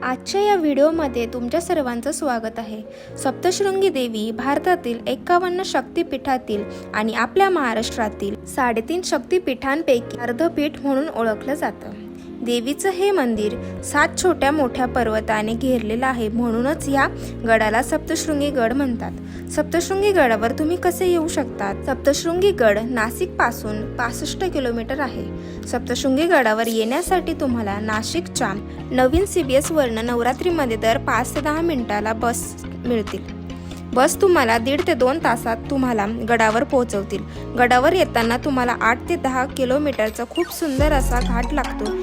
आजच्या या व्हिडिओमध्ये तुमच्या सर्वांचं स्वागत आहे। सप्तशृंगी देवी भारतातील 51 शक्तिपीठातील आणि आपल्या महाराष्ट्रातील 3.5 शक्तिपीठांपैकी अर्धपीठ म्हणून ओळखलं जातं। देवीचं हे मंदिर 7 छोट्या मोठ्या पर्वताने घेरलेलं आहे, म्हणूनच या गडाला सप्तशृंगी गड म्हणतात। सप्तशृंगी गडावर तुम्ही कसे येऊ शकतात? सप्तशृंगी गड नाशिक पासून 65 किलोमीटर आहे। सप्तशृंगी गडावर येण्यासाठी तुम्हाला नाशिकच्या नवीन CBS वरनं नवरात्रीमध्ये दर 5 ते 10 मिनिटाला बस मिळतील। बस तुम्हाला 1.5 ते 2 तासात तुम्हाला गडावर पोहोचवतील। गडावर येताना तुम्हाला 8 ते 10 किलोमीटरचा खूप सुंदर असा घाट लागतो।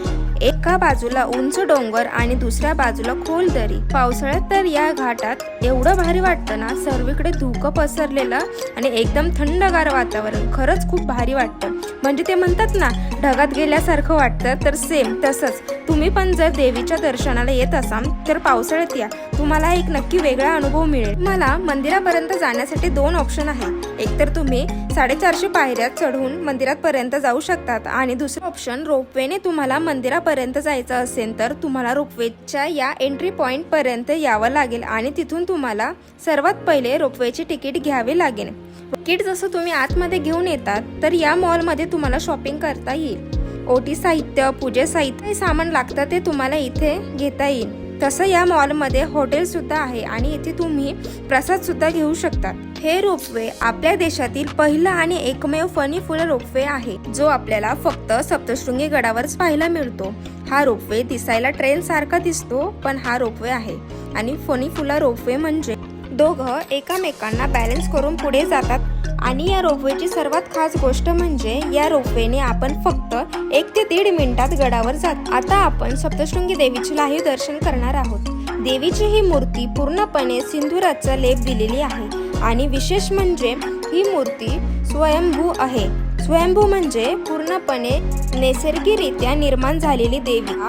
एका बाजूला उंच डोंगर आणि दुसऱ्या बाजूला खोल दरी। पावसाळ्यात तर या घाटात एवढं भारी वाटतं ना, सर्वीकडे धुकं पसरलेलं आणि एकदम थंडगार वातावरण। खरंच खूप भारी वाटतं, म्हणजे ते म्हणतात ना ढगात गेल्यासारखं वाटतं, तर सेम तसंच तुम्ही पण जर देवीच्या दर्शनाला येत असाल तर पावसाळ्यात या, तुम्हाला एक नक्की वेगळा अनुभव मिळेल। तुम्हाला मंदिरापर्यंत जाण्यासाठी 2 ऑप्शन आहेत। एक तर तुम्ही 450 पायऱ्या चढून मंदिरापर्यंत जाऊ शकतात आणि दुसरं ऑप्शन रोपवेने तुम्हाला मंदिरापर्यंत जायचं असेल तर तुम्हाला रोपवेच्या या एंट्री पॉइंट पर्यंत यावं लागेल आणि तिथून तुम्हाला सर्वात पहिले रोपवेची तिकीट घ्यावे लागेल। तिकीट जसं तुम्ही आतमध्ये घेऊन येतात तर या मॉलमध्ये तुम्हाला शॉपिंग करता येईल। ओटी साहित्य, पूजे साहित्य सामान लागतं ते तुम्हाला इथे घेता येईल। तसं या मॉलमध्ये हॉटेल सुद्धा आहे आणि इथे तुम्ही प्रसाद सुद्धा घेऊ शकतात। हे रोपवे आपल्या देशातील पहिला आणि एकमेव फनी फुल रोपवे आहे, जो आपल्याला फक्त सप्तशृंगी गडावरच पाहायला मिळतो। हा रोपवे दिसायला ट्रेन सारखा दिसतो, पण हा रोपवे आहे आणि फनी फुला रोपवे म्हणजे दोघं एकमेकांना बॅलन्स करून पुढे जातात। आणि या रोपवेची सर्वात खास गोष्ट म्हणजे या रोपवेने आपण फक्त 1 ते 1.5 मिनिटात गडावर जातो। आता आपण सप्तशृंगी देवीचे लाईव्ह दर्शन करणार आहोत। देवीची ही मूर्ती पूर्णपणे सिंदुराचा लेप दिलेली आहे आणि विशेष म्हणजे ही मूर्ती स्वयंभू आहे। स्वयंभू म्हणजे पूर्णपणे नैसर्गिकरित्या निर्माण झालेली देवी।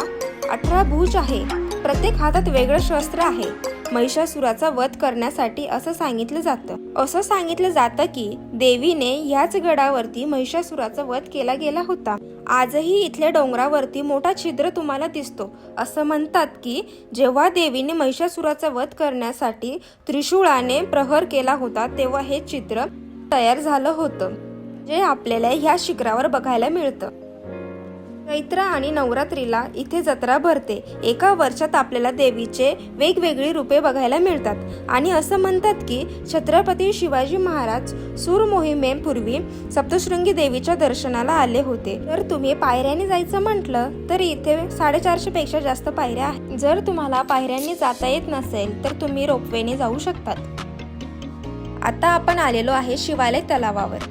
18 भुज आहे, प्रत्येक हातात वेगळं शस्त्र आहे। महिषासुराचा वध करण्यासाठी असं सांगितलं जातं की देवीने याच गडावरती महिषासुराचा वध केला गेला होता। आजही इथल्या डोंगरावरती मोठा छिद्र तुम्हाला दिसतो। असं म्हणतात की जेव्हा देवीने महिषासुराचा वध करण्यासाठी त्रिशूळाने प्रहार केला होता तेव्हा हे चित्र तयार झालं होतं, जे आपल्याला ह्या शिखरावर बघायला मिळतं। चैत्र आणि नवरात्रीला इथे जत्रा भरते। एका वर्षात आपल्याला देवीचे वेगवेगळी रूपे बघायला मिळतात आणि असं म्हणतात की छत्रपती शिवाजी महाराज सूर मोहिमेपूर्वी सप्तशृंगी देवीच्या दर्शनाला आले होते। तर तुम्ही पायऱ्याने जायचं म्हटलं तर इथे 450 पेक्षा जास्त पायऱ्या आहेत। जर तुम्हाला पायऱ्यांनी जाता येत नसेल तर तुम्ही रोपवेने जाऊ शकतात। आता आपण आलेलो आहे शिवालय तलावावर,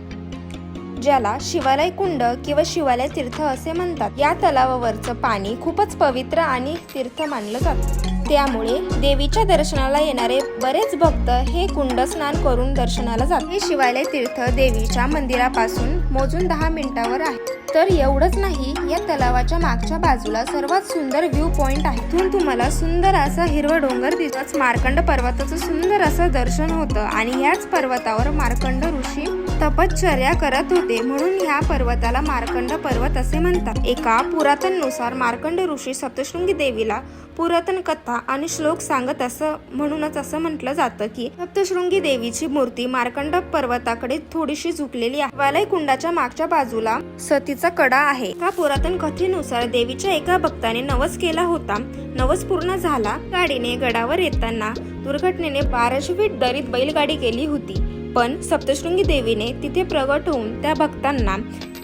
ज्याला शिवालय कुंड किंवा शिवालय तीर्थ असे म्हणतात। या तलावावरचं पाणी खूपच पवित्र आणि तीर्थ मानलं जातं, त्यामुळे देवीच्या दर्शनाला येणारे बरेच भक्त हे कुंड स्नान करून दर्शनाला जातात। हे शिवालय तीर्थ देवीच्या मंदिरापासून मोजून 10 मिनिटावर आहे। तर एवढंच नाही, या तलावाच्या मागच्या बाजूला सर्वात सुंदर व्ह्यू पॉइंट आहे। तिथून तुम्हाला सुंदर असा हिरवा डोंगर दिसत मार्कंड पर्वताचं सुंदर असं दर्शन होतं आणि याच पर्वतावर मार्कंड ऋषी तपश्चर्या करत होते, म्हणून ह्या पर्वताला मार्कंड पर्वत असे म्हणतात। एका पुरातननुसार मार्कंड ऋषी सप्तशृंगी देवीला पुरातन कथा आणि श्लोक सांगत म्हणूनच असं म्हटलं जातं की सप्तशृंगी देवीची मूर्ती मार्कंड पर्वताकडे थोडीशी झुकलेली आहे। शिवालय कुंडाच्या मागच्या बाजूला सतीचा कडा आहे। एका पुरातन कथेनुसार देवीच्या एका भक्ताने नवस केला होता। नवस पूर्ण झाला। गाडीने गडावर येताना दुर्घटनेने 1200 फीट दरीत बैलगाडी गेली होती, पण सप्तशृंगी देवीने तिथे प्रगट होऊन त्या भक्तांना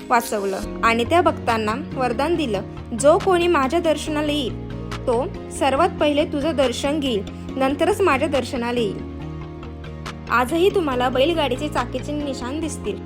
वाचवलं आणि त्या भक्तांना वरदान दिलं, जो कोणी माझ्या दर्शनाला येईल तो सर्वात पहिले तुझं दर्शन घेईल, नंतरच माझ्या दर्शनाला येईल। आजही तुम्हाला बैलगाडीचे चाकीचे निशाण दिसतील।